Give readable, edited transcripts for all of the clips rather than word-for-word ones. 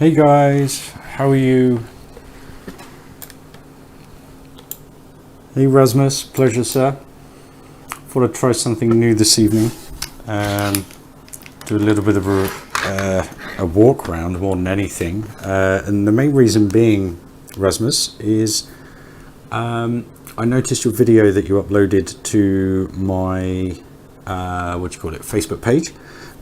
Hey guys, how are you? Hey Rasmus, pleasure sir. Thought I'd try something new this evening. Do a little bit of a walk around more than anything. And the main reason being, Rasmus, is I noticed your video that you uploaded to my Facebook page.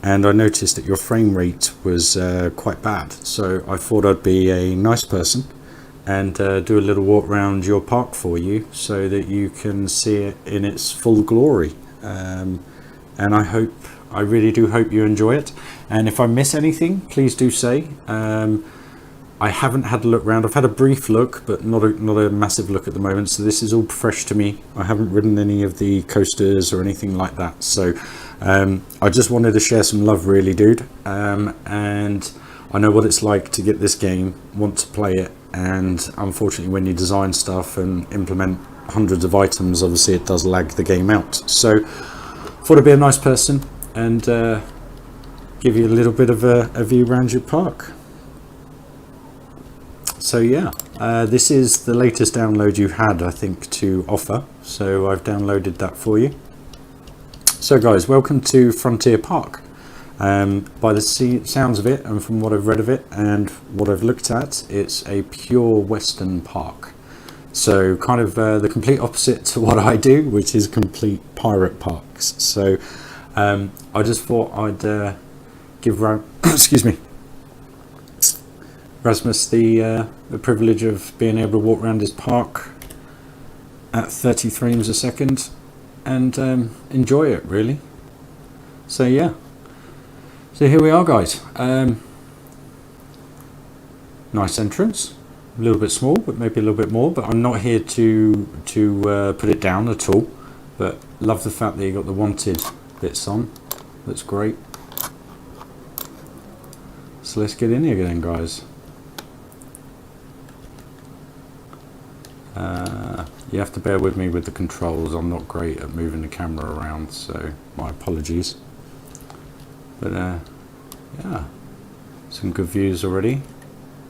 And I noticed that your frame rate was quite bad, so I thought I'd be a nice person and do a little walk around your park for you so that you can see it in its full glory. And I really do hope you enjoy it. And if I miss anything, please do say. I haven't had a look around. I've had a brief look, but not a massive look at the moment. So this is all fresh to me. I haven't ridden any of the coasters or anything like that. So I just wanted to share some love, really, dude. And I know what it's like to get this game, want to play it, and unfortunately, when you design stuff and implement hundreds of items, obviously it does lag the game out. So thought I'd be a nice person and give you a little bit of a view around your park. So yeah, this is the latest download you had, I think, to offer. So I've downloaded that for you. So guys, welcome to Frontier Park. By the sounds of it, and from what I've read of it and what I've looked at, it's a pure Western park. So kind of the complete opposite to what I do, which is complete pirate parks. So I just thought I'd give excuse me, Rasmus the privilege of being able to walk around his park at 30 frames a second and enjoy it, really. So yeah, so here we are, guys. Nice entrance, a little bit small, but maybe a little bit more, but I'm not here to put it down at all, but love the fact that you got the wanted bits on. That's great. So let's get in here then, guys. You have to bear with me with the controls. I'm not great at moving the camera around, so my apologies. But yeah, some good views already.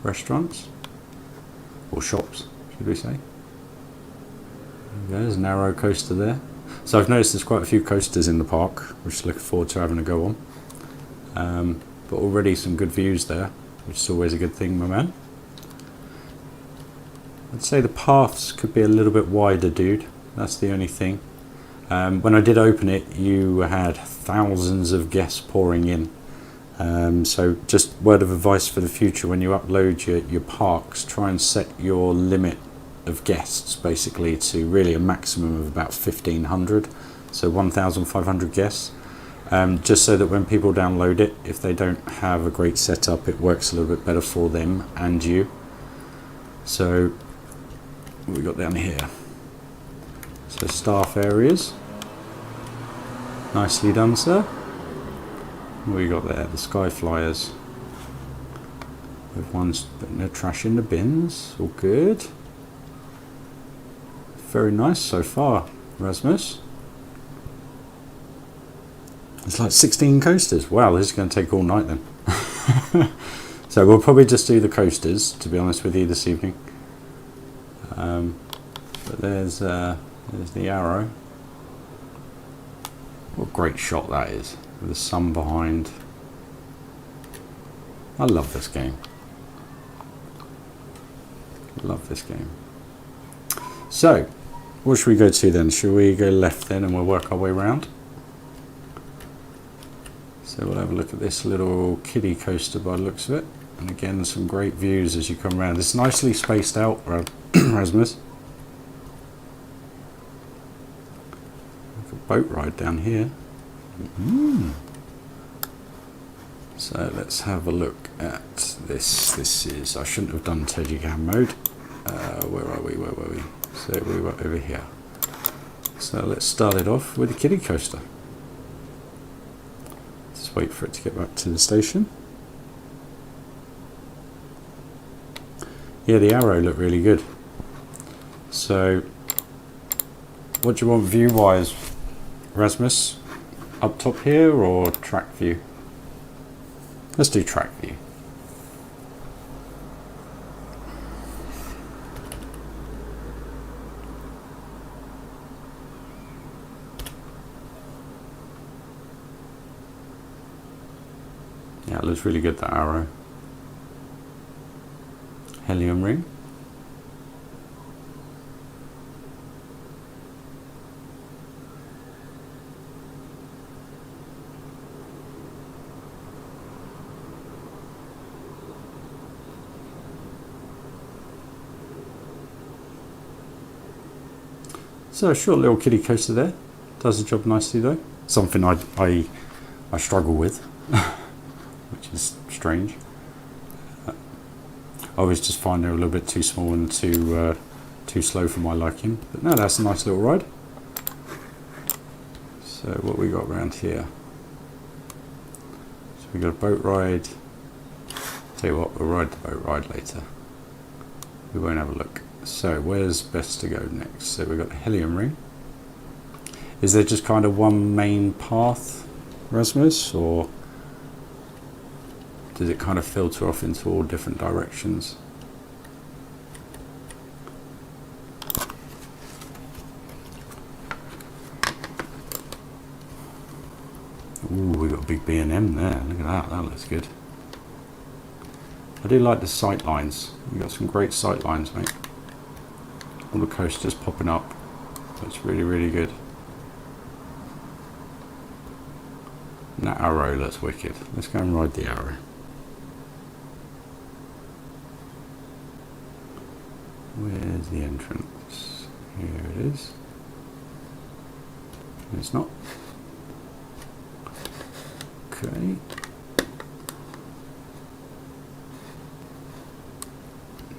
Restaurants or shops, should we say. There's a narrow coaster there. So I've noticed there's quite a few coasters in the park, which looking forward to having a go on. But already some good views there, which is always a good thing, my man. I'd say the paths could be a little bit wider, dude. That's the only thing. When I did open it, you had thousands of guests pouring in. So just word of advice for the future, when you upload your parks, try and set your limit of guests basically to really a maximum of about 1,500. So 1,500 guests. Just so that when people download it, if they don't have a great setup, it works a little bit better for them and you. So what we got down here? So staff areas. Nicely done, sir. What we got there? The sky flyers. Everyone's putting their trash in the bins. All good. Very nice so far, Rasmus. It's like 16 coasters. Wow, this is going to take all night then. So we'll probably just do the coasters, to be honest with you, this evening. But there's the arrow. What a great shot that is, with the sun behind. I love this game. Love this game. So, what should we go to then? Should we go left then and we'll work our way around? So we'll have a look at this little kiddie coaster by the looks of it. And again, some great views as you come around. It's nicely spaced out, Rasmus. Like a boat ride down here. So let's have a look at this. This is, I shouldn't have done Teddycam mode. Where are we? Where were we? So we were over here. So let's start it off with a kiddie coaster. Just wait for it to get back to the station. Yeah, the arrow looked really good. So, what do you want view-wise, Rasmus? Up top here or track view? Let's do track view. Yeah, it looks really good, that arrow. Helium ring. So a short little kiddie coaster there. Does the job nicely though. Something I struggle with, which is strange. I always just find they're a little bit too small and too slow for my liking. But no, that's a nice little ride. So what we got around here? So we got a boat ride. Tell you what, we'll ride the boat ride later. We won't have a look. So where's best to go next? So we've got the helium ring. Is there just kind of one main path, Rasmus, or does it kind of filter off into all different directions? Ooh, we got a big B&M there. Look at that. That looks good. I do like the sight lines. We've got some great sight lines, mate. All the coasters popping up. Looks really, really good. And that arrow looks wicked. Let's go and ride the arrow. Where's the entrance? Here it is. It's not. Okay.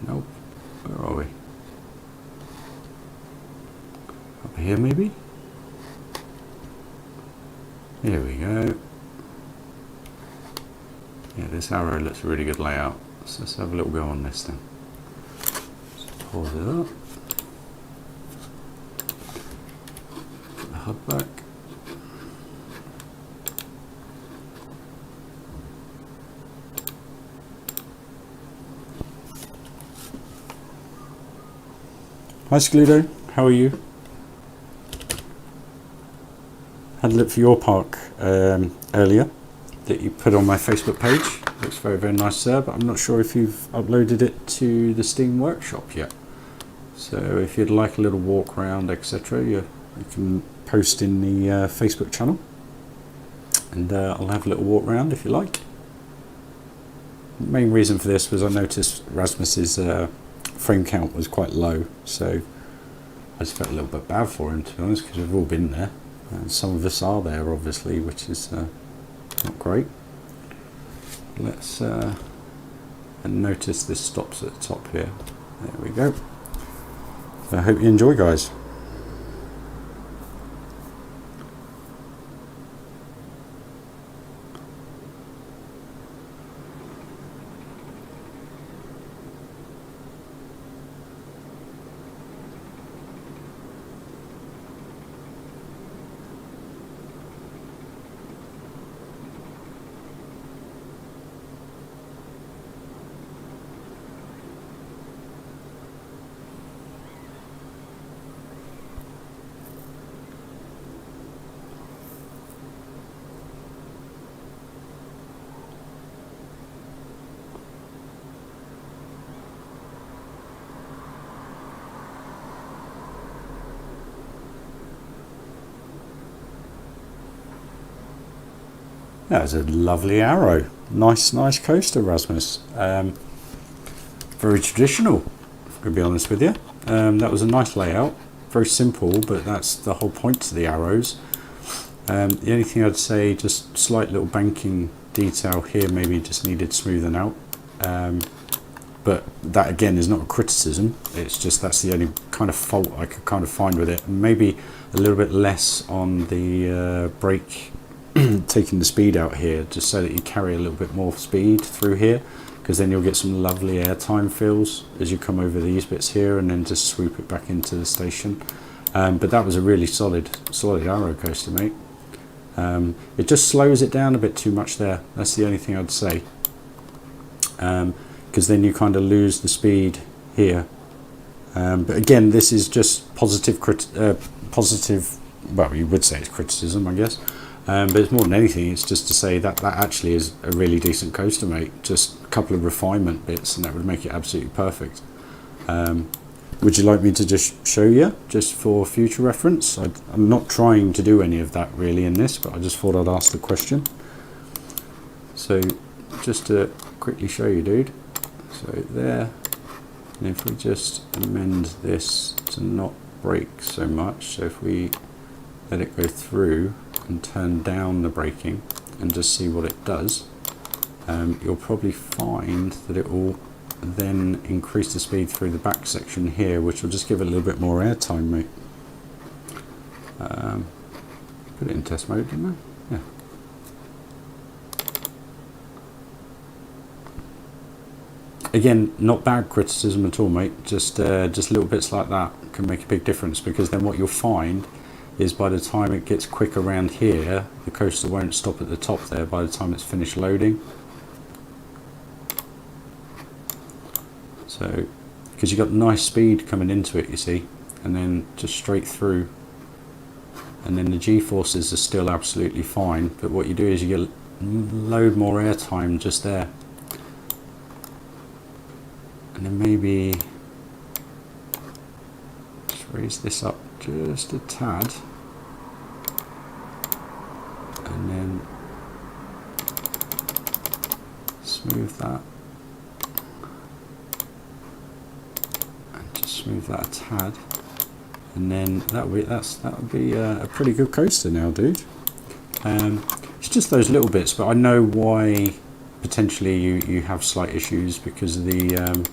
Nope. Where are we? Up here maybe? Here we go. Yeah, this arrow looks a really good layout. So let's have a little go on this then. Just pause it up. Put the hub back. Hi Skludo, how are you? Had a look for your park earlier that you put on my Facebook page. Looks very, very nice there, but I'm not sure if you've uploaded it to the Steam Workshop yet. So if you'd like a little walk around, etc., you can post in the Facebook channel, and I'll have a little walk around if you like. The main reason for this was I noticed Rasmus's frame count was quite low, so I just felt a little bit bad for him, to be honest, because we've all been there. And some of us are there, obviously, which is not great. Let's and notice this stops at the top here. There we go. So I hope you enjoy, guys. That was a lovely arrow. Nice coaster, Rasmus. Very traditional, if I'm going to be honest with you. That was a nice layout. Very simple, but that's the whole point to the arrows. The only thing I'd say, just slight little banking detail here, maybe just needed smoothing out. But that again is not a criticism. It's just that's the only kind of fault I could kind of find with it. And maybe a little bit less on the brake. Taking the speed out here, just so that you carry a little bit more speed through here, because then you'll get some lovely airtime feels as you come over these bits here and then just swoop it back into the station. But that was a really solid arrow coaster, mate. It just slows it down a bit too much there. That's the only thing I'd say, because then you kind of lose the speed here. But again, this is just positive, well, you would say it's criticism, I guess. But it's more than anything, it's just to say that that actually is a really decent coaster, mate. Just a couple of refinement bits and that would make it absolutely perfect. Would you like me to just show you, just for future reference? I'm not trying to do any of that really in this, but I just thought I'd ask the question. So just to quickly show you, dude. So there, and if we just amend this to not brake so much, so if we let it go through and turn down the braking and just see what it does, you'll probably find that it will then increase the speed through the back section here, which will just give it a little bit more air time, mate. Put it in test mode, didn't I? Yeah. Again, not bad criticism at all, mate. Just little bits like that can make a big difference, because then what you'll find is by the time it gets quick around here, the coaster won't stop at the top there by the time it's finished loading. So, because you've got nice speed coming into it, you see, and then just straight through, and then the G-forces are still absolutely fine, but what you do is you get a load more air time just there. And then maybe just raise this up just a tad, and then smooth that. Move that a tad, and then that would be a pretty good coaster now, dude. It's just those little bits, but I know why potentially you have slight issues, because of the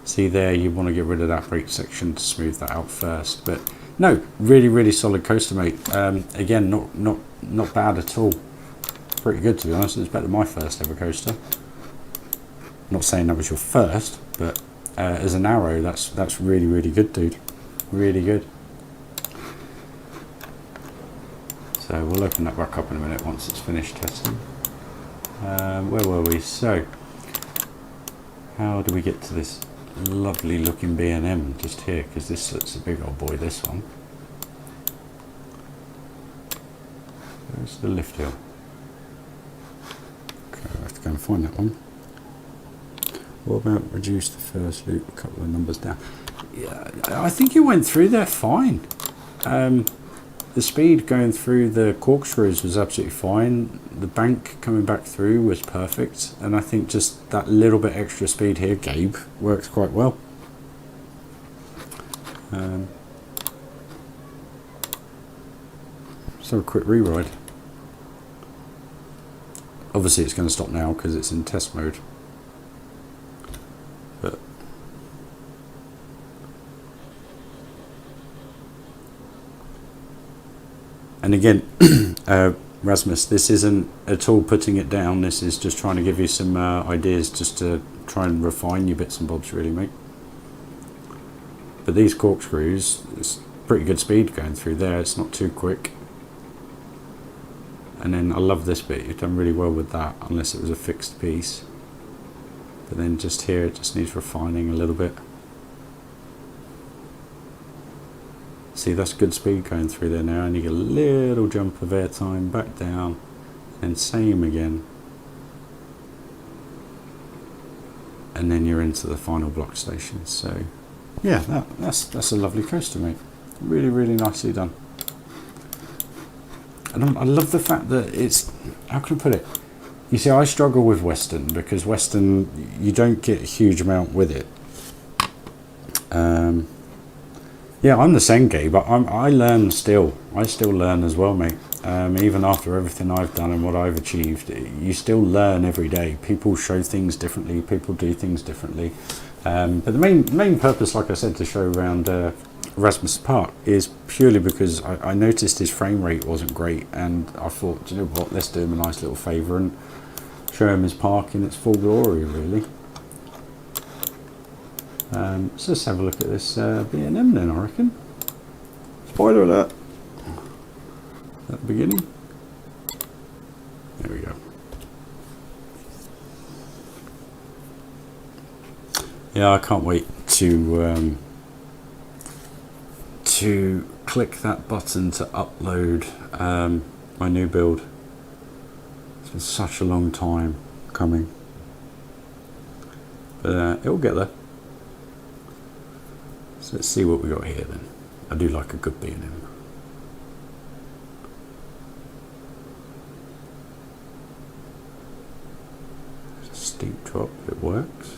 see there, you want to get rid of that brake section to smooth that out first. But no, really solid coaster, mate. Again, not bad at all. Pretty good, to be honest. It's better than my first ever coaster. I'm not saying that was your first, but as an arrow, that's really good, dude. Really good. So we'll open that back up in a minute once it's finished testing. Where were we? So how do we get to this lovely looking B&M just here? Because this looks a big old boy, this one. Where's the lift hill? Okay, I have to go and find that one. What about reduce the first loop a couple of numbers down? Yeah, I think it went through there fine. The speed going through the corkscrews was absolutely fine. The bank coming back through was perfect, and I think just that little bit extra speed here, Gabe, works quite well. So a quick reride. Obviously it's going to stop now because it's in test mode. But and again, Rasmus, this isn't at all putting it down. This is just trying to give you some ideas, just to try and refine your bits and bobs, really, mate. But these corkscrews, it's pretty good speed going through there. It's not too quick. And then I love this bit. You've done really well with that, unless it was a fixed piece. But then just here, it just needs refining a little bit. See, that's good speed going through there now, and you get a little jump of airtime back down, and same again. And then you're into the final block station. So yeah, that's a lovely coaster, mate. Really nicely done. And I love the fact that it's, how can I put it? You see, I struggle with Western, because Western, you don't get a huge amount with it. Yeah, I'm the same, Gabe, but I learn still. I still learn as well, mate. Even after everything I've done and what I've achieved, you still learn every day. People show things differently. People do things differently. But the main purpose, like I said, to show around Rasmus Park is purely because I noticed his frame rate wasn't great, and I thought, do you know what, let's do him a nice little favour and show him his park in its full glory, really. So let's have a look at this B&M then, I reckon. Spoiler alert at the beginning. There we go. Yeah, I can't wait to click that button to upload my new build. It's been such a long time coming, but it'll get there. So let's see what we got here then. I do like a good B&M. It's a steep drop, it works.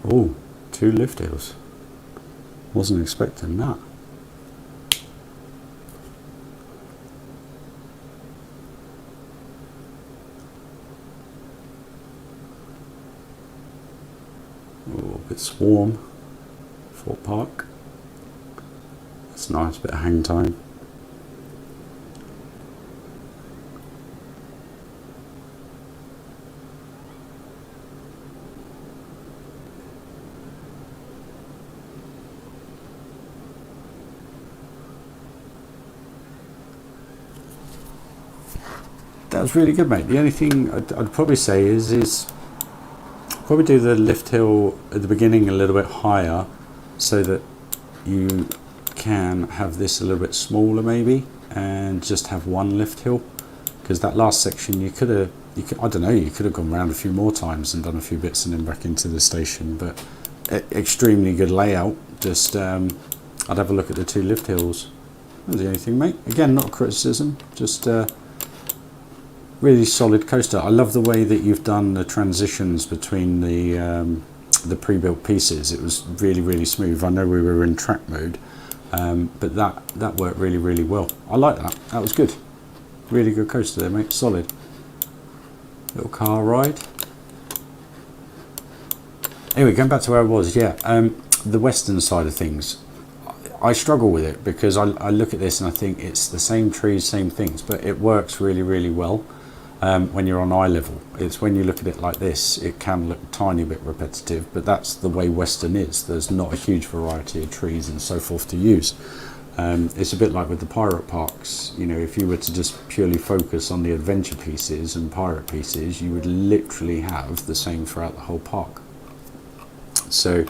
Oh, 2 lift hills. Wasn't expecting that. Oh, a bit swarm. Fort Park. That's nice, bit of hang time. That was really good, mate. The only thing I'd probably say is probably do the lift hill at the beginning a little bit higher, so that you can have this a little bit smaller maybe, and just have 1 lift hill. Because that last section you could have, I don't know, you could have gone around a few more times and done a few bits and then back into the station. But extremely good layout. Just I'd have a look at the 2 lift hills. That's the only thing, mate. Again, not a criticism, just really solid coaster. I love the way that you've done the transitions between the pre-built pieces. It was really, really smooth. I know we were in track mode, but that worked really, really well. I like that. That was good. Really good coaster there, mate. Solid. Little car ride. Anyway, going back to where I was, yeah. The western side of things, I struggle with it because I look at this and I think it's the same trees, same things, but it works really, really well. When you're on eye level. It's when you look at it like this, it can look a tiny bit repetitive, but that's the way Western is. There's not a huge variety of trees and so forth to use. It's a bit like with the pirate parks. You know, if you were to just purely focus on the adventure pieces and pirate pieces, you would literally have the same throughout the whole park. So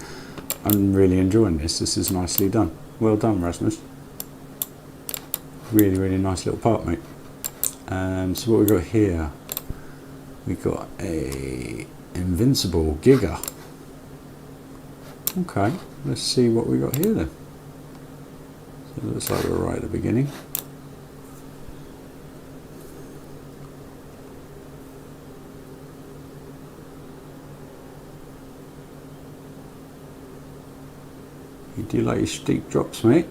I'm really enjoying this. This is nicely done. Well done, Rasmus. Really, really nice little park, mate. So what we got here, we got a Invincible Giga. Okay, let's see what we got here then. So it looks like we're right at the beginning. You do like your steep drops, mate.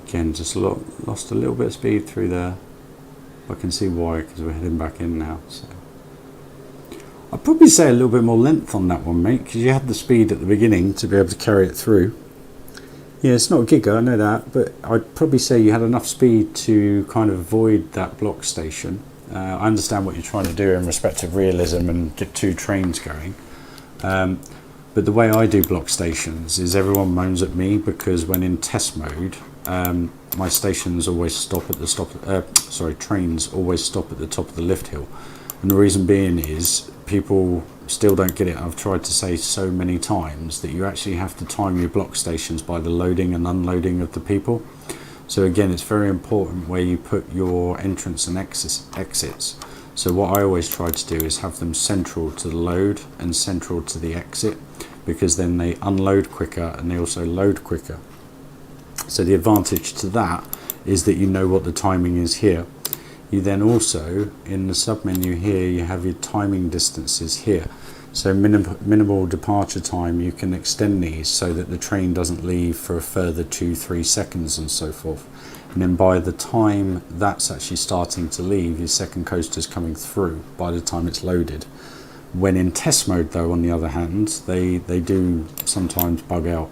Again, just lost a little bit of speed through there. I can see why, because we're heading back in now. So I'd probably say a little bit more length on that one, mate, because you had the speed at the beginning to be able to carry it through. Yeah, it's not a Giga, I know that, but I'd probably say you had enough speed to kind of avoid that block station. I understand what you're trying to do in respect of realism and get 2 trains going. But the way I do block stations is everyone moans at me because when in test mode, my stations always stop at the trains always stop at the top of the lift hill. And the reason being is people still don't get it. I've tried to say so many times that you actually have to time your block stations by the loading and unloading of the people. So again, it's very important where you put your entrance and exits. So what I always try to do is have them central to the load and central to the exit, because then they unload quicker and they also load quicker. So the advantage to that is that you know what the timing is here. You then also, in the sub-menu here, you have your timing distances here. So minimal departure time, you can extend these so that the train doesn't leave for a further 2-3 seconds and so forth. And then by the time that's actually starting to leave, your second coaster's coming through by the time it's loaded. When in test mode though, on the other hand, they do sometimes bug out,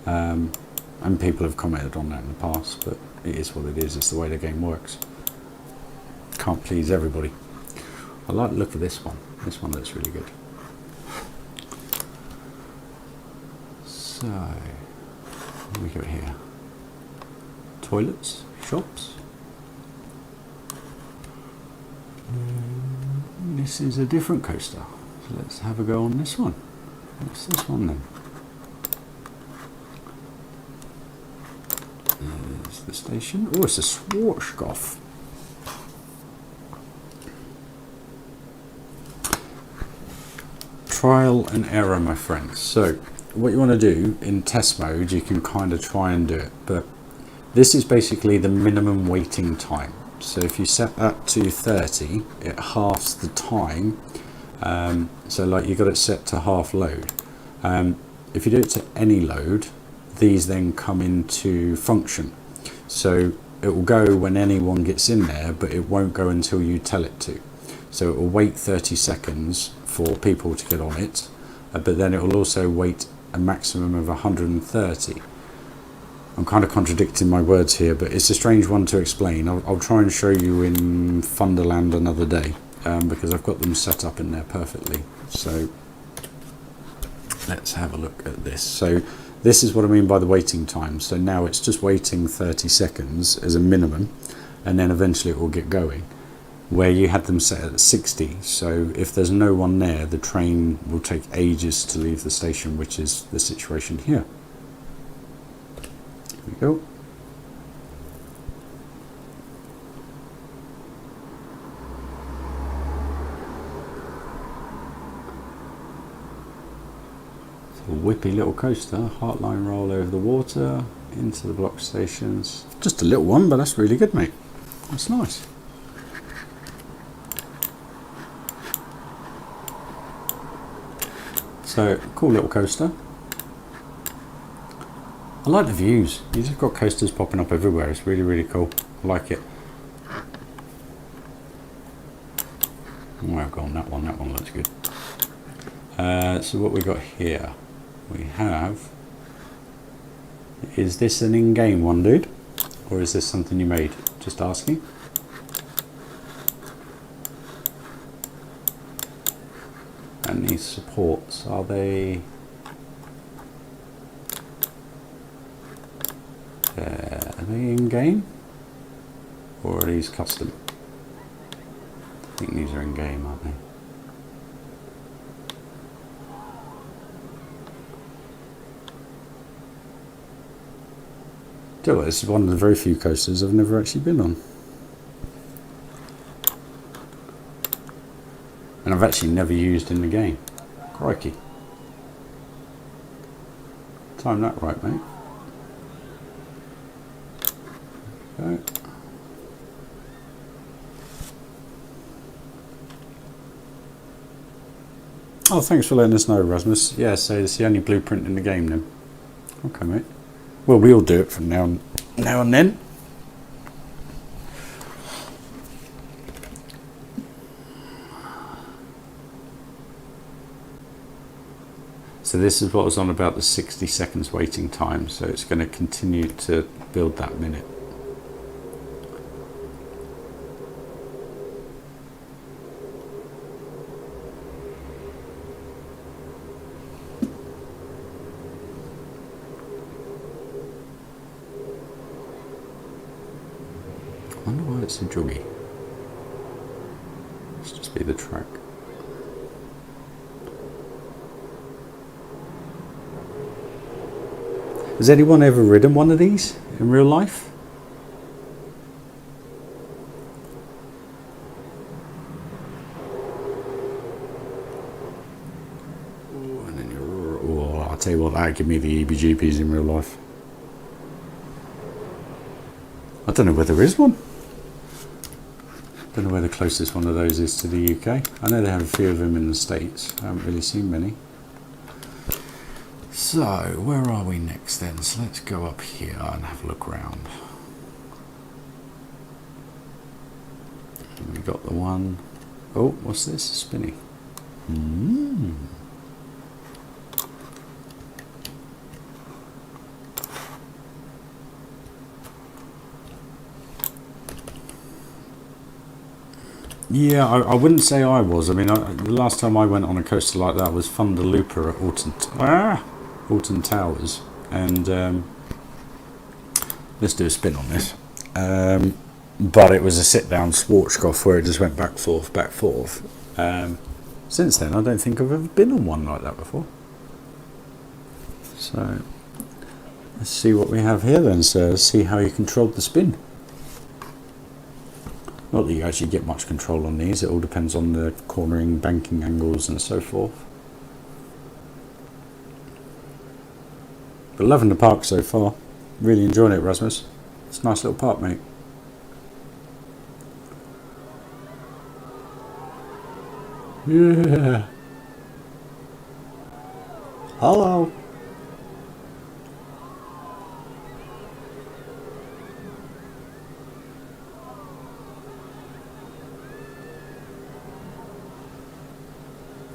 and people have commented on that in the past, but it is what it is. It's the way the game works. Can't please everybody. I like the look of this one. This one looks really good. So, what do we got here? Toilets, shops. This is a different coaster. So let's have a go on this one. What's this one then? There's the station. Oh, it's a Schwarzkopf. Trial and error, my friends. So what you want to do in test mode, you can kind of try and do it, but this is basically the minimum waiting time. So if you set that to 30, it halves the time. So like you got it set to half load. If you do it to any load, these then come into function. So it will go when anyone gets in there, but it won't go until you tell it to. So it will wait 30 seconds for people to get on it, but then it will also wait a maximum of 130. I'm kind of contradicting my words here, but it's a strange one to explain. I'll try and show you in Thunderland another day, because I've got them set up in there perfectly. So let's have a look at this. So this is what I mean by the waiting time. So now it's just waiting 30 seconds as a minimum, and then eventually it will get going. Where you had them set at 60, so if there's no one there, the train will take ages to leave the station, which is the situation here. Here we go. It's a whippy little coaster, heartline roll over the water, into the block stations. Just a little one, but that's really good, mate. That's nice. So, cool little coaster. I like the views. You've just got coasters popping up everywhere. It's really, really cool. I like it. Oh, I've gone that one. That one looks good. So what we got here? We have... Is this an in-game one, dude? Or is this something you made? Just asking. And these supports, are they in game or are these custom? I think these are in game, aren't they? Do it. This is one of the very few coasters I've never actually been on. And I've actually never used in the game. Crikey. Time that right, mate. Okay. Oh, thanks for letting us know, Rasmus. Yeah, so it's the only blueprint in the game then. Okay, mate. Well, we all do it from now and then. So this is what was on about the 60 seconds waiting time, so it's going to continue to build that minute. I wonder why it's a joggy. Let's just be the track. Has anyone ever ridden one of these in real life? Ooh, and then I'll tell you what, that give me the EBGPs in real life. I don't know whether there is one. Don't know where the closest one of those is to the UK. I know they have a few of them in the States. I haven't really seen many. So, where are we next then? So let's go up here and have a look around. We got the one. Oh, what's this? Spinny. Yeah, I wouldn't say I was. I mean, the last time I went on a coaster like that was Thunder Looper at Alton Towers, and let's do a spin on this. But it was a sit-down Schwarzkopf where it just went back, forth, back, forth. Since then, I don't think I've ever been on one like that before. So, let's see what we have here then, sir. See how you controlled the spin. Not that you actually get much control on these, it all depends on the cornering, banking angles and so forth. But loving the park so far. Really enjoying it, Rasmus. It's a nice little park, mate. Yeah. Hello.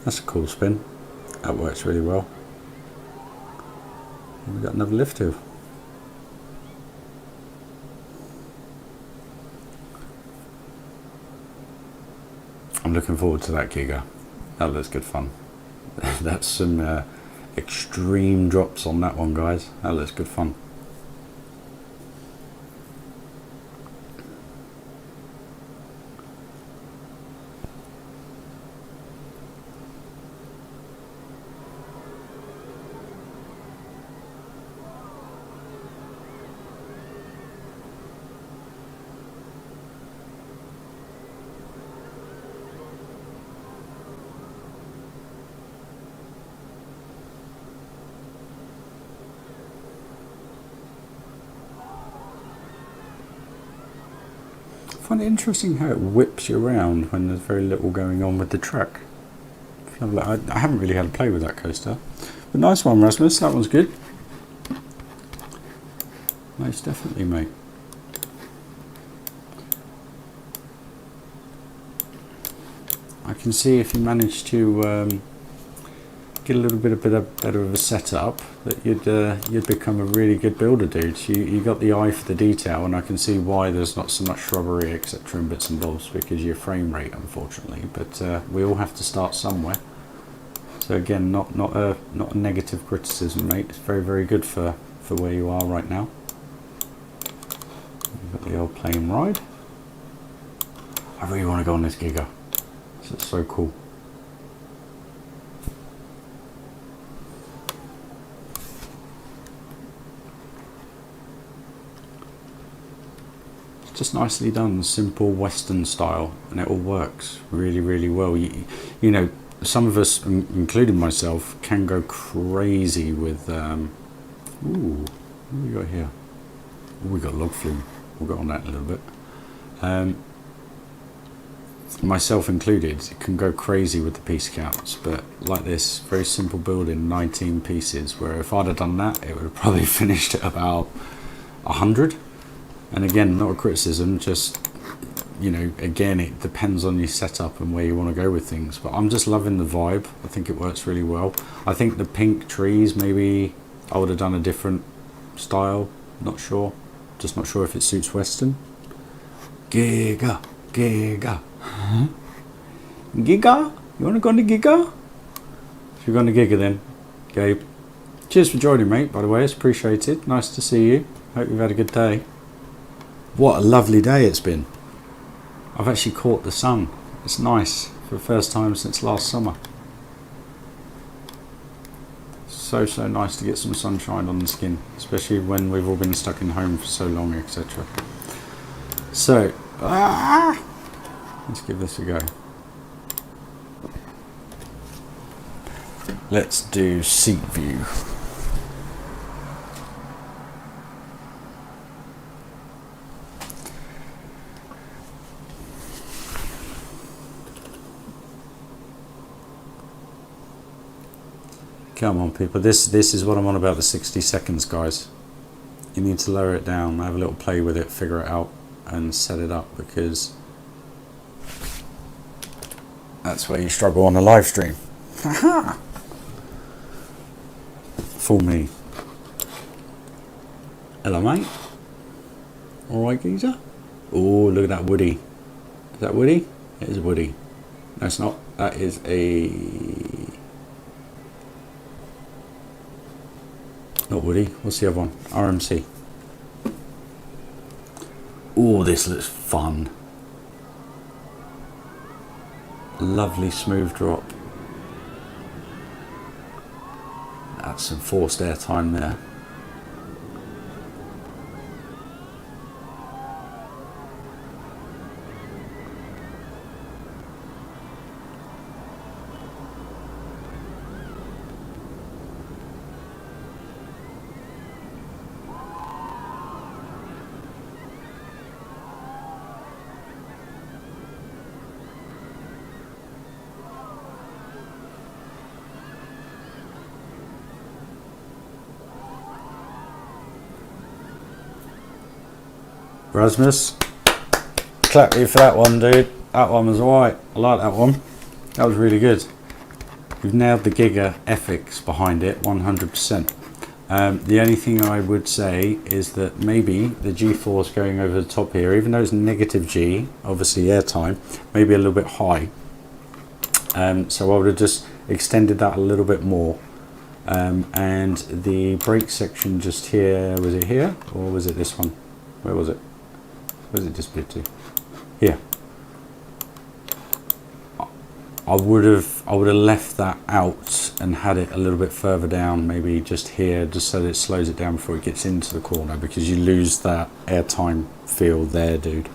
That's a cool spin. That works really well. And we've got another lift hill. I'm looking forward to that Giga. That looks good fun. That's some extreme drops on that one, guys. That looks good fun. I find it interesting how it whips you around when there's very little going on with the track. I haven't really had a play with that coaster. But nice one, Rasmus. That one's good. Most definitely, mate. I can see if you manage to get a little bit better of a setup, that you'd become a really good builder, dude. You got the eye for the detail, and I can see why there's not so much shrubbery, etc., and bits and bobs, because of your frame rate, unfortunately. But we all have to start somewhere. So again, not a negative criticism, mate. It's very, very good for where you are right now. You've got the old plane ride. I really want to go on this Giga. It's so cool. Just nicely done, simple Western style, and it all works really, really well. You know, some of us, including myself, can go crazy with. Ooh, what have we got here? Ooh, we got log flume. We'll go on that in a little bit. Myself included, can go crazy with the piece counts, but like this, very simple building, 19 pieces. Where if I'd have done that, it would have probably finished at about 100. And again, not a criticism, just, you know, again, it depends on your setup and where you want to go with things. But I'm just loving the vibe. I think it works really well. I think the pink trees, maybe I would have done a different style. Not sure. Just not sure if it suits Western. Giga, Giga. Huh? Giga? You want to go on the Giga? So you're going to Giga then, Gabe. Cheers for joining, mate, by the way. It's appreciated. Nice to see you. Hope you've had a good day. What a lovely day it's been. I've actually caught the sun. It's nice for the first time since last summer. So nice to get some sunshine on the skin, especially when we've all been stuck in home for so long, etc. So, let's give this a go. Let's do seat view. Come on, people. This is what I'm on about, the 60 seconds, guys. You need to lower it down, have a little play with it, figure it out, and set it up, because That's where you struggle on a live stream. Haha! Fool me. Hello, mate. Alright, geezer. Oh, look at that woody. Is that woody? It is a woody. No, it's not. That is a... Not woody. What's the other one? RMC. Oh, this looks fun. Lovely smooth drop. That's some forced air time there. Rasmus, clap you for that one, dude. That one was alright. I like that one. That was really good. You've nailed the Giga ethics behind it 100%. The only thing I would say is that maybe the G-force going over the top here, even though it's negative G, obviously airtime, maybe a little bit high. So I would have just extended that a little bit more. And the brake section just here, was it here or was it this one? Where was it? Where's it disappeared to? Here. I would have left that out and had it a little bit further down, maybe just here, just so that it slows it down before it gets into the corner, because you lose that airtime feel there, dude.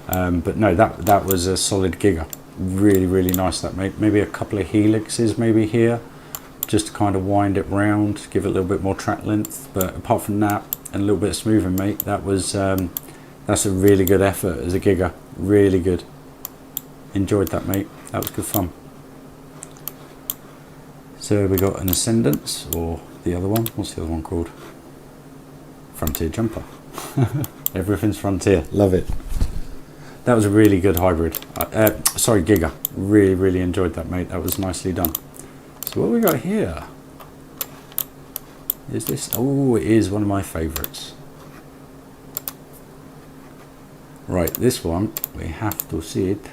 But no, that was a solid Giga. Really, really nice. That maybe a couple of helixes maybe here, just to kind of wind it round, give it a little bit more track length. But apart from that, and a little bit of smoothing, mate, that was that's a really good effort as a Giga. Really good. Enjoyed that, mate. That was good fun. So we got an Ascendance, or the other one. What's the other one called? Frontier Jumper. Everything's Frontier. Love it. That was a really good hybrid. Sorry, Giga. Really, really enjoyed that, mate. That was nicely done. So what we got here? Is this? Oh, it is one of my favourites. Right, this one, we have to see it.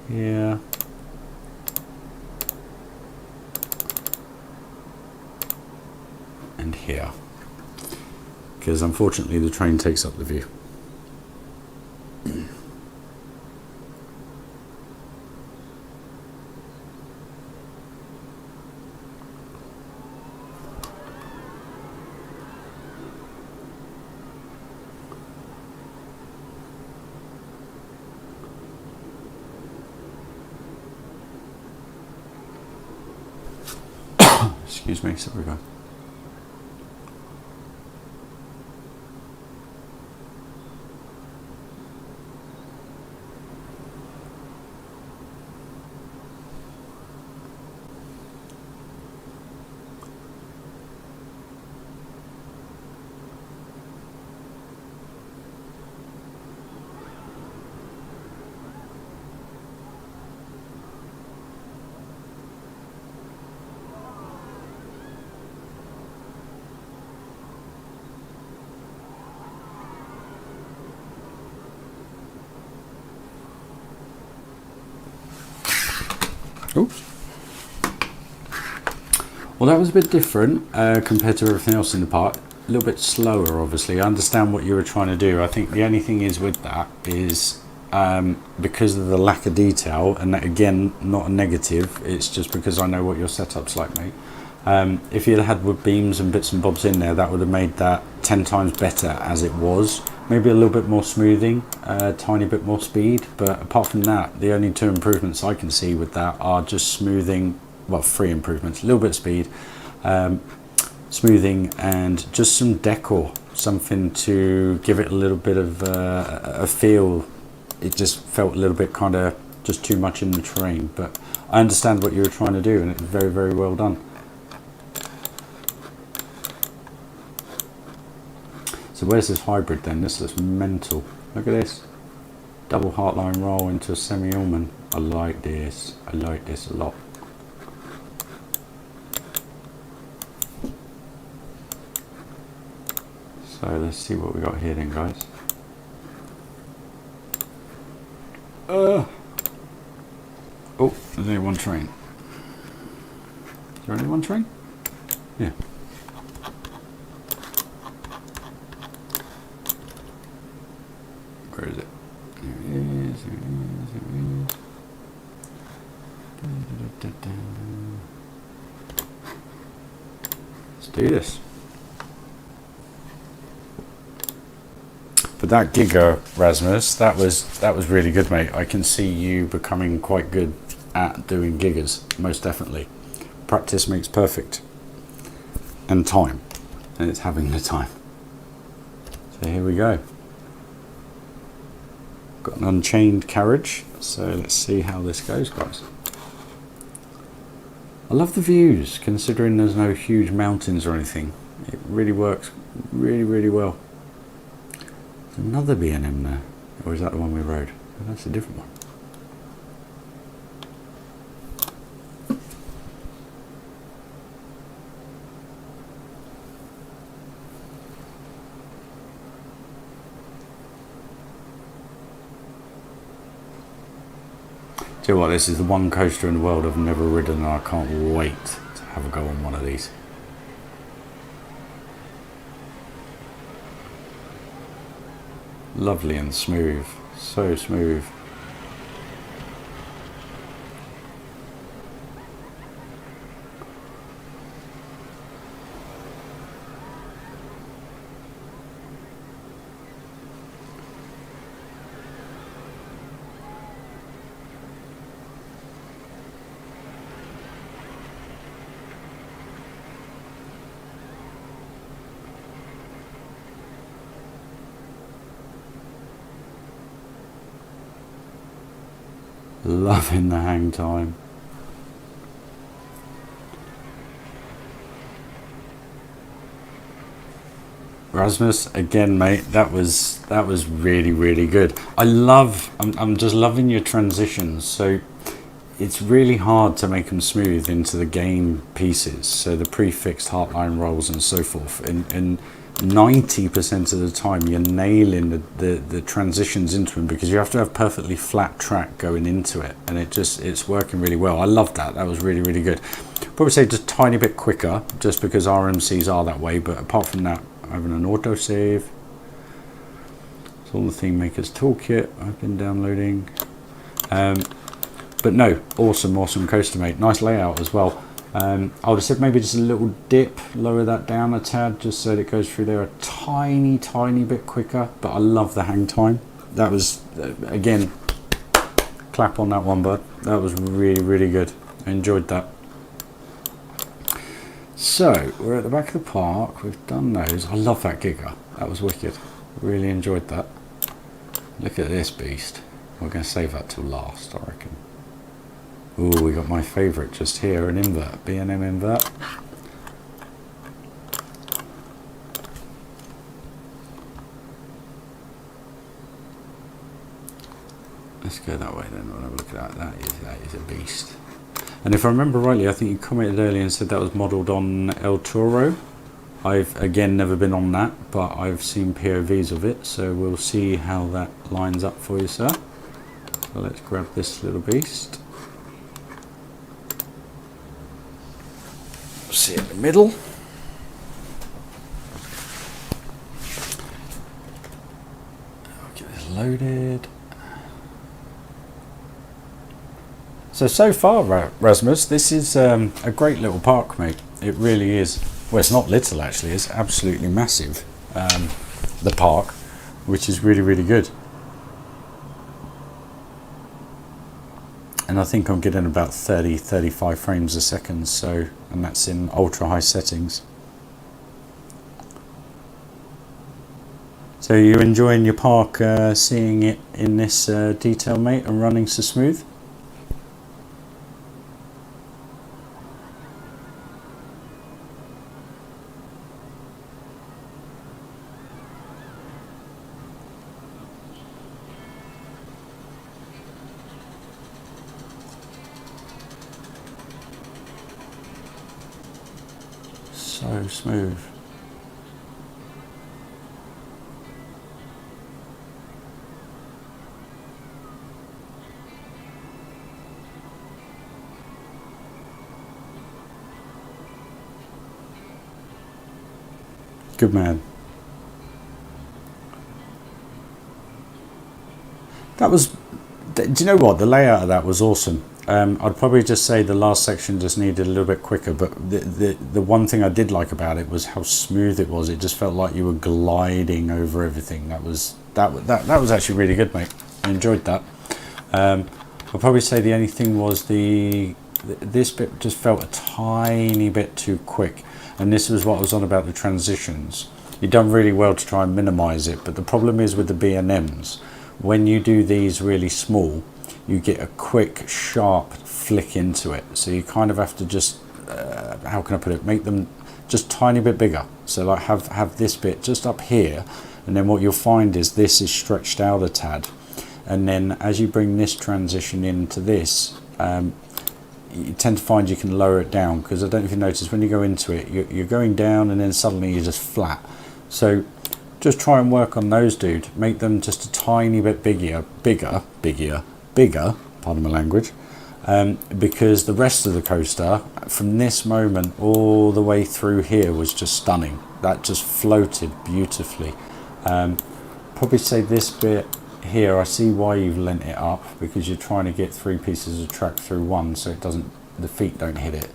Yeah. And here. Because unfortunately the train takes up the view. Excuse me, sorry guys. Oops. Well, that was a bit different compared to everything else in the park. A little bit slower, obviously. I understand what you were trying to do. I think the only thing is with that is because of the lack of detail, and that, again, not a negative, it's just because I know what your setup's like, mate. If you'd had wood beams and bits and bobs in there, that would have made that 10 times better as it was. Maybe a little bit more smoothing, a tiny bit more speed, but apart from that, the only two improvements I can see with that are just smoothing, well, 3 improvements, a little bit of speed, smoothing, and just some decor, something to give it a little bit of a feel. It just felt a little bit kind of just too much in the terrain, but I understand what you were trying to do, and it's very, very well done. So where's this hybrid then? This looks mental. Look at this. Double heartline roll into a semi-Ullman. I like this a lot. So let's see what we got here then, guys. Oh, there's only one train. Is there only one train? Yeah. Where is it? There it is, there it is, there it is. Da, da, da, da. Let's do this. But that gigger, Rasmus, that was really good, mate. I can see you becoming quite good at doing giggers, most definitely. Practice makes perfect. And time. And it's having the time. So here we go. Got an unchained carriage, so let's see how this goes, guys. I love the views, considering there's no huge mountains or anything. It really works really, really well. There's another B&M there, or is that the one we rode? Oh, that's a different one. Tell you what, this is the one coaster in the world I've never ridden, and I can't wait to have a go on one of these. Lovely and smooth, so smooth. Loving the hang time. Rasmus, again, mate, that was really, really good. I'm just loving your transitions. So it's really hard to make them smooth into the game pieces. So the prefixed heartline rolls and so forth. And 90% of the time you're nailing the transitions into them, because you have to have perfectly flat track going into it, and it's working really well. I love that. That was really, really good. Probably say just a tiny bit quicker, just because RMCs are that way, but apart from that, having an autosave. It's all the Theme Makers Toolkit I've been downloading. But no, awesome coaster, mate. Nice layout as well. I would have said maybe just a little dip, lower that down a tad, just so that it goes through there a tiny bit quicker. But I love the hang time. That was, again, clap on that one, bud. That was really, really good. I enjoyed that. So, we're at the back of the park. We've done those. I love that gigger. That was wicked. Really enjoyed that. Look at this beast. We're going to save that till last, I reckon. Ooh, we got my favourite just here, an invert, B&M invert. Let's go that way then. We'll have a look at that. That is a beast. And if I remember rightly, I think you commented earlier and said that was modelled on El Toro. I've again never been on that, but I've seen POVs of it, so we'll see how that lines up for you, sir. So let's grab this little beast. See in the middle. I'll get this loaded. So far, Rasmus, this is a great little park, mate. It really is. Well, it's not little, actually. It's absolutely massive, the park, which is really, really good. And I think I'm getting about 30-35 frames a second, so, and that's in ultra high settings. So you enjoying your park, seeing it in this detail, mate, and running so smooth? So smooth. Good man. That was, do you know what, the layout of that was awesome. I'd probably just say the last section just needed a little bit quicker, but the one thing I did like about it was how smooth it was. It just felt like you were gliding over everything. That was actually really good, mate. I enjoyed that. I'd probably say the only thing was this bit just felt a tiny bit too quick, and this was what I was on about the transitions. You've done really well to try and minimize it, but the problem is with the B&Ms, when you do these really small, you get a quick sharp flick into it, so you kind of have to just how can I put it, make them just tiny bit bigger. So like have this bit just up here, and then what you'll find is this is stretched out a tad, and then as you bring this transition into this, you tend to find you can lower it down, because I don't know if you notice when you go into it, you're going down and then suddenly you're just flat. So just try and work on those, dude. Make them just a tiny bit bigger, pardon my language, because the rest of the coaster, from this moment all the way through here, was just stunning. That just floated beautifully. Probably say this bit here, I see why you've lent it up, because you're trying to get 3 pieces of track through one, so it doesn't, the feet don't hit it.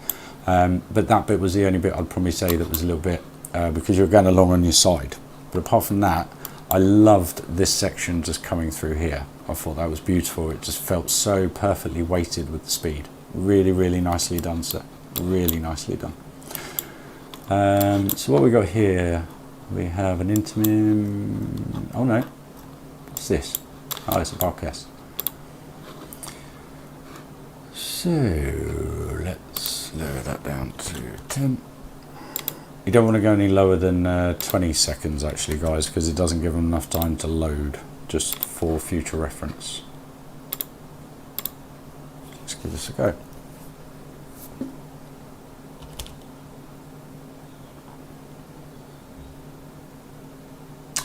But that bit was the only bit I'd probably say that was a little bit, because you're going along on your side. But apart from that, I loved this section just coming through here. I thought that was beautiful. It just felt so perfectly weighted with the speed. Really, really nicely done, sir. Really nicely done. So what we got here, we have an Intamin. Oh no, what's this? Oh, it's a podcast. So let's lower that down to 10. You don't want to go any lower than 20 seconds actually, guys, because it doesn't give them enough time to load, just for future reference. Let's give this a go.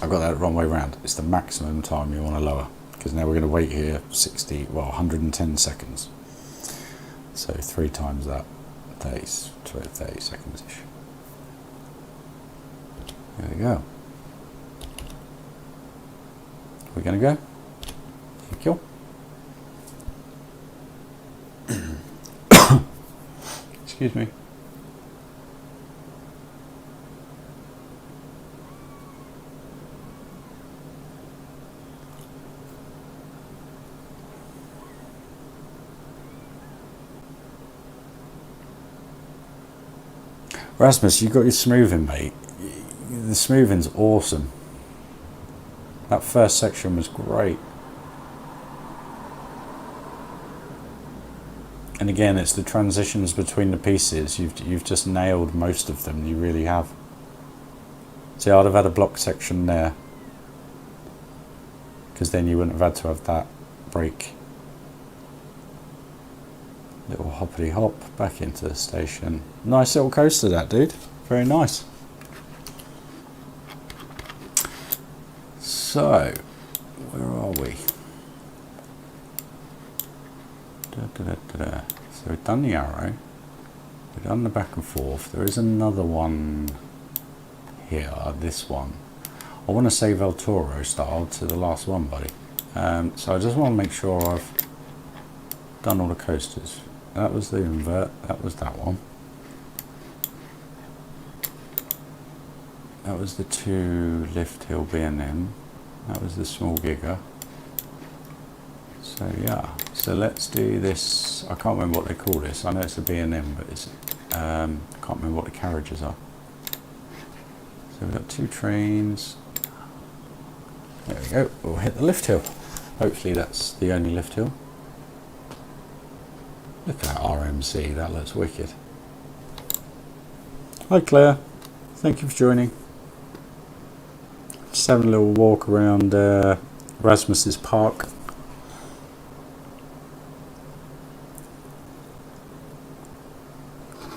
I got that wrong way round. It's the maximum time you want to lower, because now we're going to wait here 110 seconds. So 3 times that, 30 seconds-ish. There we go. We're going to go. Thank you. Excuse me. Rasmus, you got your smoothing, mate. The smoothing's awesome. That first section was great. And again, it's the transitions between the pieces. You've just nailed most of them. You really have. See, I'd have had a block section there, because then you wouldn't have had to have that break. Little hoppity hop back into the station. Nice little coaster, that, dude. Very nice. So, where are we? So we've done the arrow, we've done the back and forth. There is another one here, this one. I want to say Veltoro style to the last one, buddy. So I just want to make sure I've done all the coasters. That was the invert, that was that one. That was the 2 lift hill B&M. That was the small gigger. So yeah, so let's do this. I can't remember what they call this. I know it's a B&M, but it's I can't remember what the carriages are. So we've got 2 trains. There we go. We'll hit the lift hill. Hopefully that's the only lift hill. Look at that RMC. That looks wicked. Hi Claire. Thank you for joining. Just having a little walk around Rasmus's park.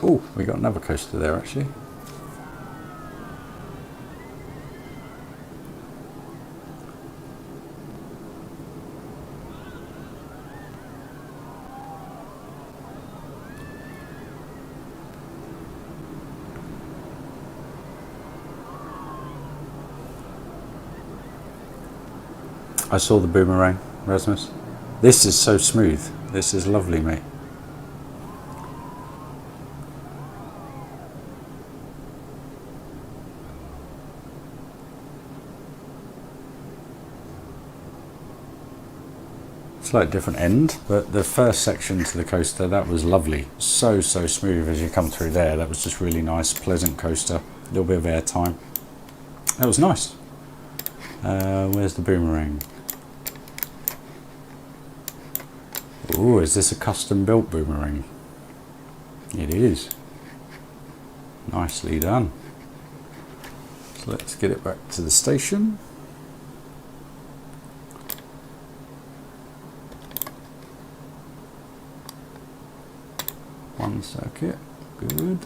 Oh, we got another coaster there actually. I saw the boomerang, Rasmus. This is so smooth. This is lovely, mate. Slight different end, but the first section to the coaster, that was lovely. So smooth as you come through there. That was just really nice, pleasant coaster. A little bit of air time. That was nice. Where's the boomerang? Ooh, is this a custom built boomerang? It is. Nicely done. So let's get it back to the station. One circuit, good.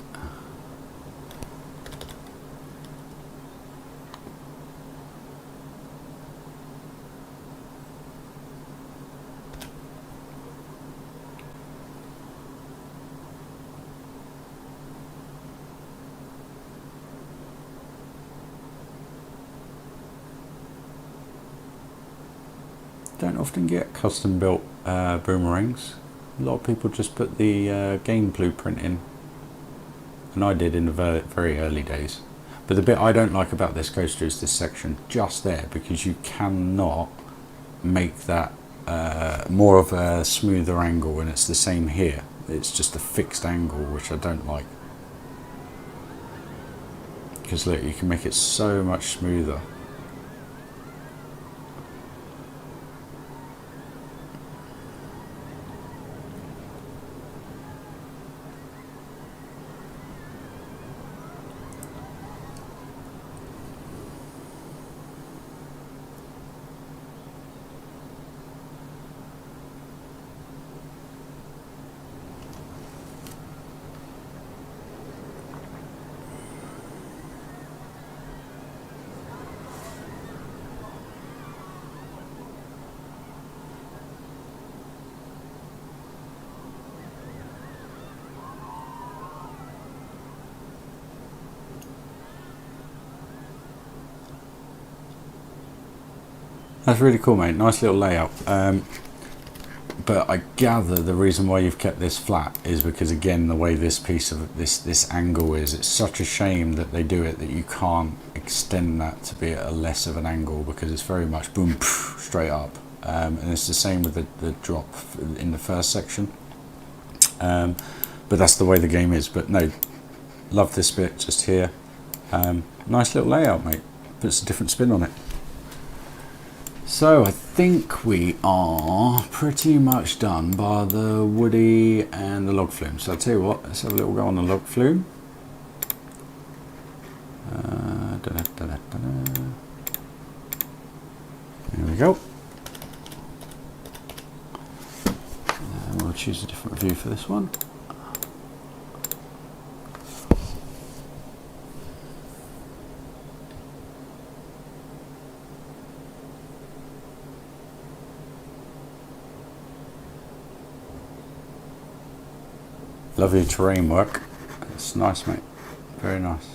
Don't often get custom built boomerangs. A lot of people just put the game blueprint in, and I did in the very early days. But the bit I don't like about this coaster is this section just there, because you cannot make that more of a smoother angle, and it's the same here. It's just a fixed angle, which I don't like. Because look, you can make it so much smoother. That's really cool, mate. Nice little layout. But I gather the reason why you've kept this flat is because, again, the way this piece of this angle is, it's such a shame that they do it that you can't extend that to be at a less of an angle, because it's very much boom, poof, straight up. And it's the same with the drop in the first section. But that's the way the game is. But no, love this bit just here. Nice little layout, mate. Puts a different spin on it. So I think we are pretty much done by the Woody and the log flume. So I'll tell you what, let's have a little go on the log flume. There we go. And we'll choose a different view for this one. Lovely terrain work. It's nice, mate. Very nice.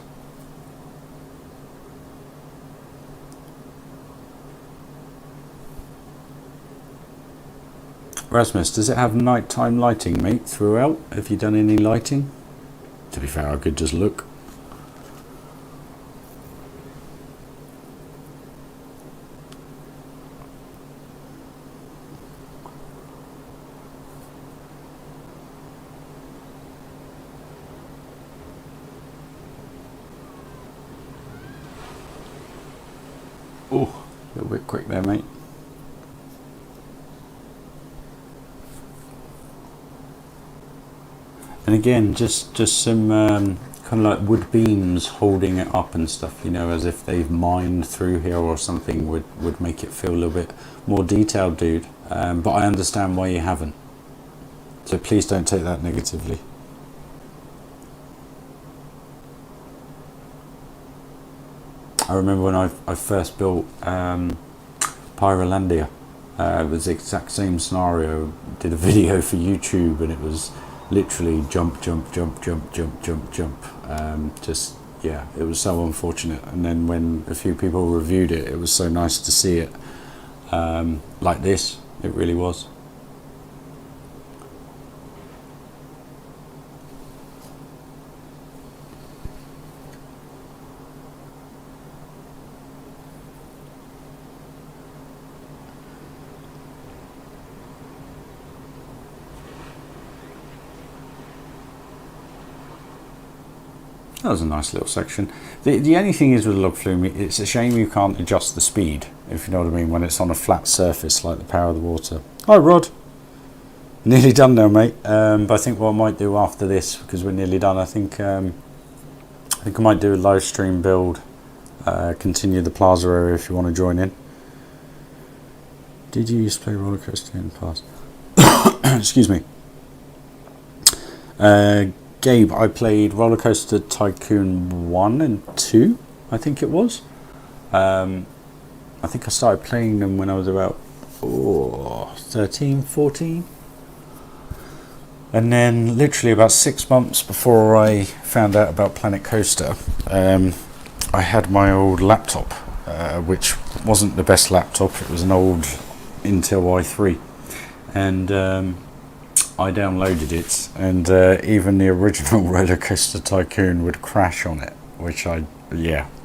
Rasmus, does it have nighttime lighting, mate, throughout? Have you done any lighting? To be fair, I could just look. Oh, a little bit quick there, mate. And again, just some kind of like wood beams holding it up and stuff, you know, as if they've mined through here or something, would make it feel a little bit more detailed, dude. But I understand why you haven't. So please don't take that negatively. I remember when I first built Pyrolandia, it was the exact same scenario. Did a video for YouTube, and it was literally jump, jump, jump, jump, jump, jump, jump. Just, yeah, it was so unfortunate. And then when a few people reviewed it, it was so nice to see it like this. It really was. That was a nice little section. The only thing is with log flume, it's a shame you can't adjust the speed, if you know what I mean, when it's on a flat surface like the Power of the Water. Hi Rod! Nearly done now, mate. But I think what I might do after this, because we're nearly done, I think I might do a live stream build, continue the plaza area if you want to join in. Did you used to play roller coaster in the past? Excuse me. Gabe, I played Roller Coaster Tycoon 1 and 2, I think it was. I think I started playing them when I was about 13, 14. And then literally about 6 months before I found out about Planet Coaster, I had my old laptop, which wasn't the best laptop. It was an old Intel i3. And I downloaded it, and even the original Roller Coaster Tycoon would crash on it, which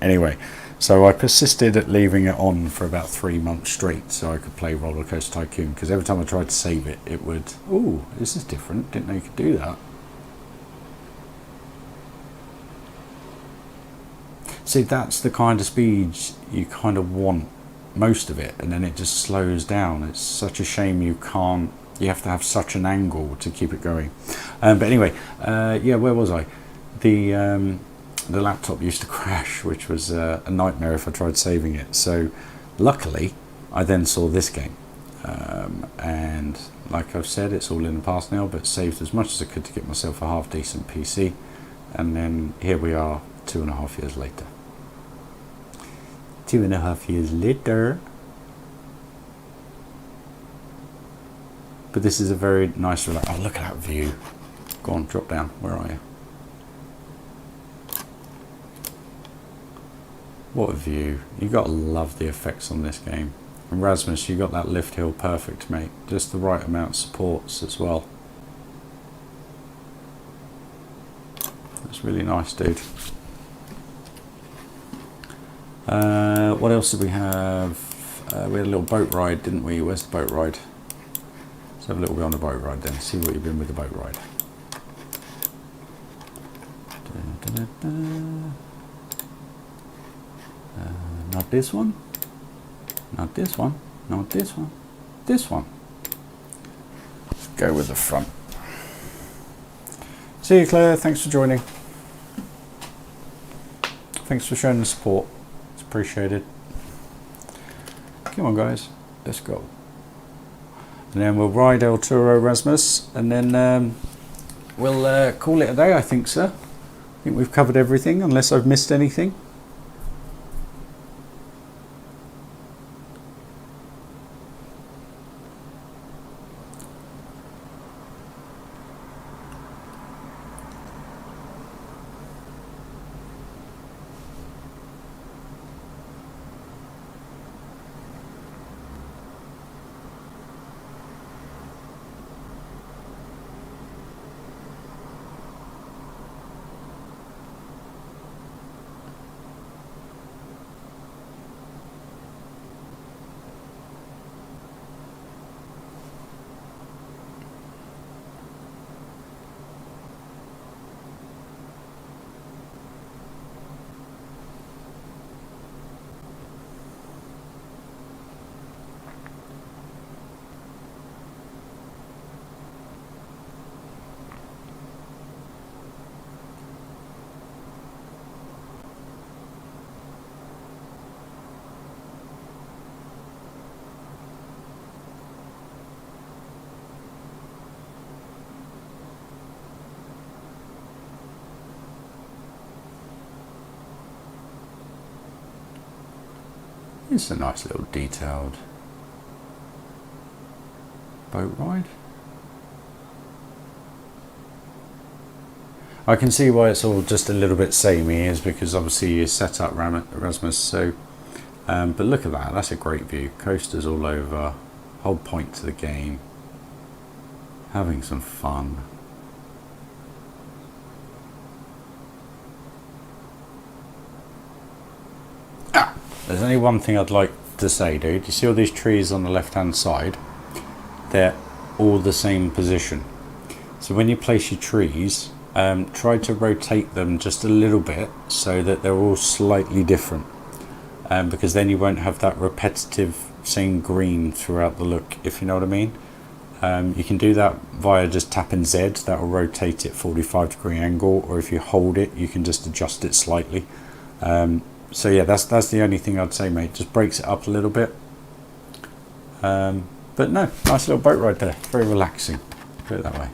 anyway, so I persisted at leaving it on for about 3 months straight so I could play Roller Coaster Tycoon, because every time I tried to save it, it would, oh, this is different, didn't know you could do that. See, that's the kind of speeds you kind of want most of it, and then it just slows down. It's such a shame you can't. You have to have such an angle to keep it going. But anyway, yeah, where was I? The laptop used to crash, which was a nightmare if I tried saving it. So luckily, I then saw this game. And like I've said, it's all in the past now, but saved as much as I could to get myself a half decent PC. And then here we are 2.5 years later. 2.5 years later. But this is a very nice, oh, look at that view. Go on, drop down. Where are you? What a view. You got to love the effects on this game. And Rasmus, you got that lift hill perfect, mate. Just the right amount of supports as well. That's really nice, dude. What else did we have? We had a little boat ride, didn't we? Where's the boat ride? Let's have a little bit on the boat ride then, see what you've been with the boat ride. Not this one, not this one, not this one, this one. Go with the front. See you, Claire, thanks for joining. Thanks for showing the support, it's appreciated. Come on guys, let's go. And then we'll ride El Toro, Rasmus, and then we'll call it a day, I think, sir. I think we've covered everything, unless I've missed anything. It's a nice little detailed boat ride. I can see why it's all just a little bit samey, is because obviously you set up Rasmus, so But look at that, that's a great view. Coasters all over, whole point to the game. Having some fun. There's only one thing I'd like to say, dude. You see all these trees on the left hand side? They're all the same position. So when you place your trees, try to rotate them just a little bit so that they're all slightly different. Because then you won't have that repetitive same green throughout the look, if you know what I mean. You can do that via just tapping Z, that will rotate it 45-degree angle, or if you hold it you can just adjust it slightly. So yeah, that's the only thing I'd say, mate. Just breaks it up a little bit. But no, nice little boat ride there, very relaxing, put it that way.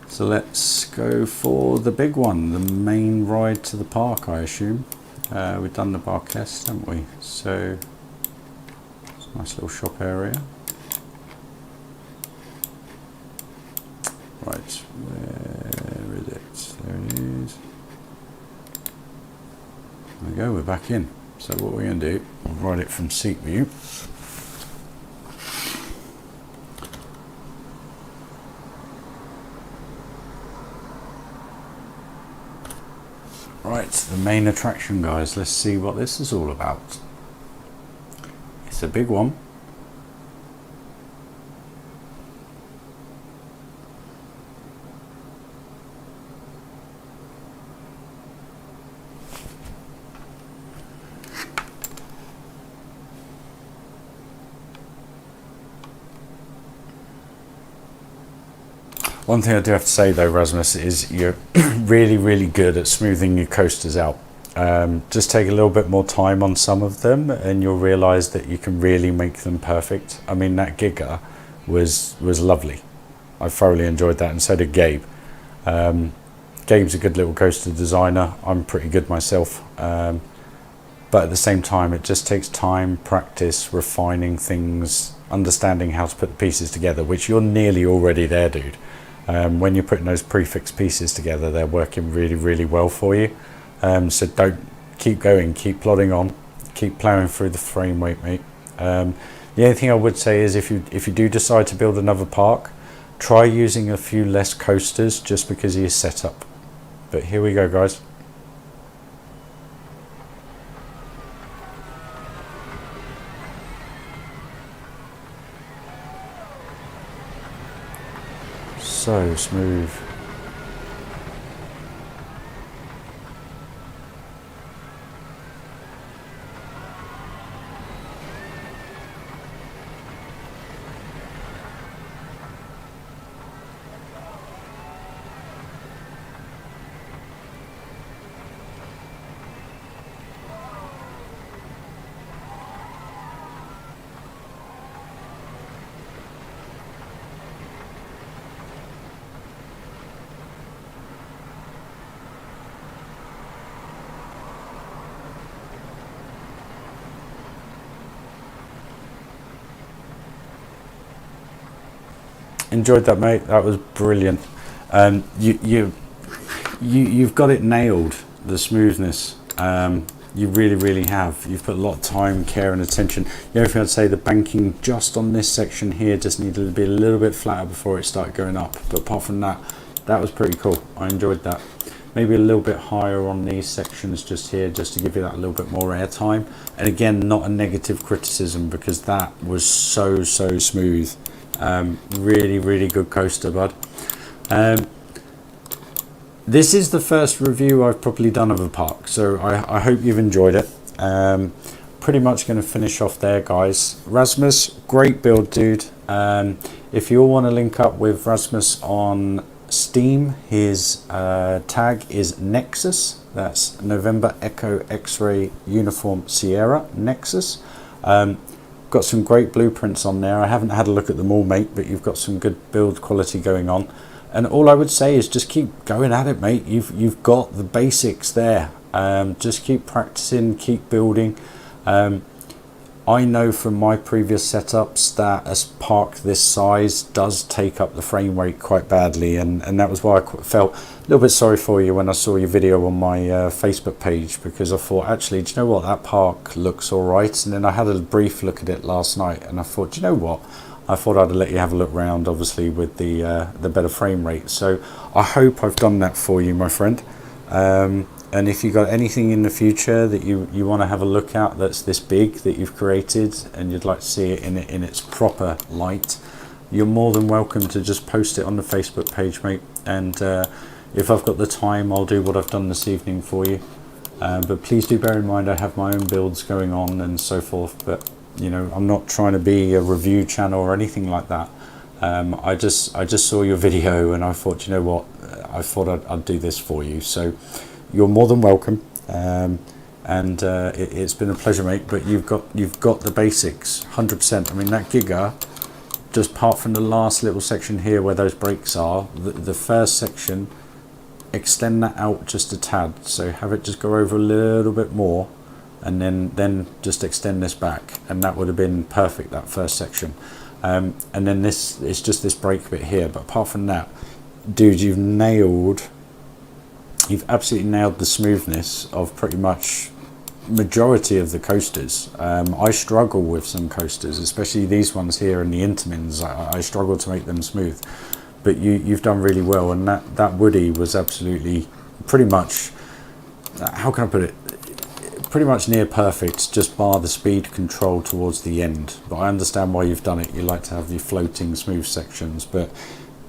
So let's go for the big one, the main ride to the park, I assume. We've done the Barquest, haven't we? So it's a nice little shop area. Right, where is it? There it is. There we go, we're back in. So what we're going to do, we'll ride it from seat view. Right, the main attraction, guys. Let's see what this is all about. It's a big one. One thing I do have to say though, Rasmus, is you're really good at smoothing your coasters out. Just take a little bit more time on some of them and you'll realise that you can really make them perfect. I mean, that Giga was lovely. I thoroughly enjoyed that, and so did Gabe. Gabe's a good little coaster designer. I'm pretty good myself. But at the same time, it just takes time, practice, refining things, understanding how to put the pieces together, which you're nearly already there, dude. When you're putting those prefix pieces together, they're working really well for you. So don't, keep going, keep plodding on, keep ploughing through the frame weight, mate. The only thing I would say is if you do decide to build another park, try using a few less coasters just because of your setup. But here we go, guys. So smooth. Enjoyed that, mate. That was brilliant. You've got it nailed, the smoothness. You really have. You've put a lot of time, care and attention. The only thing I'd say, the banking just on this section here just needed to be a little bit flatter before it started going up, but apart from that, that was pretty cool. I enjoyed that. Maybe a little bit higher on these sections just here, just to give you that a little bit more air time. And again, not a negative criticism, because that was so smooth. Really good coaster, bud. This is the first review I've probably done of a park, so I hope you've enjoyed it. Pretty much going to finish off there, guys. Rasmus, great build, dude. If you all want to link up with Rasmus on Steam, his tag is Nexus. That's November Echo X-Ray Uniform Sierra Nexus. Got some great blueprints on there. I haven't had a look at them all, mate, but you've got some good build quality going on. And all I would say is just keep going at it, mate. You've got the basics there. Just keep practicing, keep building. I I know from my previous setups that a park this size does take up the frame rate quite badly, and that was why I felt a little bit sorry for you when I saw your video on my Facebook page, because I thought, actually, do you know what, that park looks all right. And then I had a brief look at it last night and I thought, do you know what, I thought I'd let you have a look round, obviously with the better frame rate. So I hope I've done that for you, my friend. And if you've got anything in the future that you want to have a look at that's this big that you've created and you'd like to see it in its proper light, you're more than welcome to just post it on the Facebook page, mate. And if I've got the time, I'll do what I've done this evening for you. But please do bear in mind I have my own builds going on and so forth. But you know, I'm not trying to be a review channel or anything like that. I just saw your video and I thought, you know what, I thought I'd do this for you. So you're more than welcome, it's been a pleasure, mate. But you've got the basics 100%. I mean, that Giga, just apart from the last little section here where those brakes are, the first section, extend that out just a tad, so have it just go over a little bit more, and then just extend this back, and that would have been perfect, that first section. And then this, it's just this brake bit here. But apart from that, dude, you've absolutely nailed the smoothness of pretty much majority of the coasters. I struggle with some coasters, especially these ones here and the Intamins. I struggle to make them smooth, but you've done really well. And that Woody was absolutely pretty much, how can I put it, pretty much near perfect, just bar the speed control towards the end. But I understand why you've done it. You like to have the floating smooth sections. But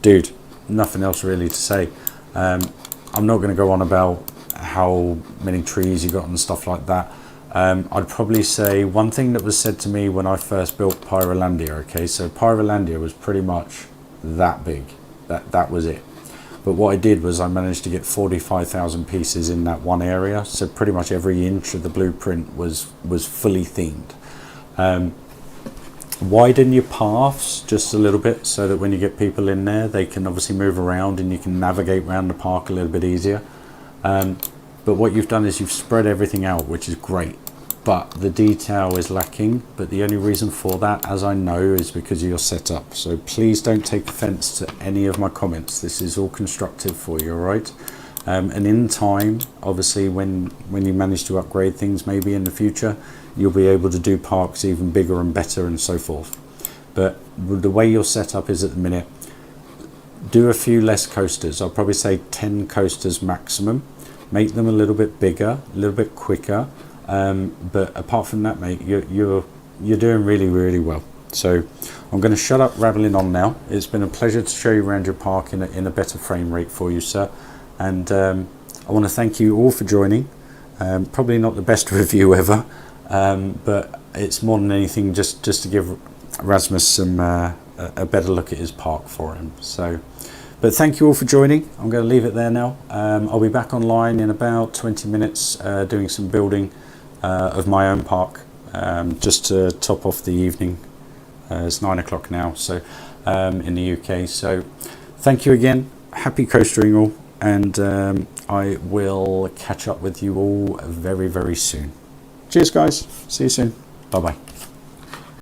dude, nothing else really to say. I'm not going to go on about how many trees you got and stuff like that. I'd probably say one thing that was said to me when I first built Pyrolandia. Okay, so Pyrolandia was pretty much that big. That was it. But what I did was I managed to get 45,000 pieces in that one area. So pretty much every inch of the blueprint was fully themed. Widen your paths just a little bit so that when you get people in there, they can obviously move around and you can navigate around the park a little bit easier. But what you've done is you've spread everything out, which is great, but the detail is lacking. But the only reason for that, as I know, is because of your setup. So please don't take offense to any of my comments. This is all constructive for you, all right? And in time, obviously, when you manage to upgrade things maybe in the future, you'll be able to do parks even bigger and better and so forth. But the way your setup is at the minute, do a few less coasters. I'll probably say 10 coasters maximum. Make them a little bit bigger, a little bit quicker. But apart from that, mate, you're doing really, really well. So I'm going to shut up rattling on now. It's been a pleasure to show you around your park in a better frame rate for you, sir. And I want to thank you all for joining. Probably not the best review ever, but it's more than anything just to give Rasmus some a better look at his park for him. So, but thank you all for joining. I'm going to leave it there now. I'll be back online in about 20 minutes doing some building of my own park, just to top off the evening. It's 9 o'clock now, so in the UK. So thank you again. Happy coastering all, and I will catch up with you all very, very soon. Cheers, guys. See you soon. Bye bye.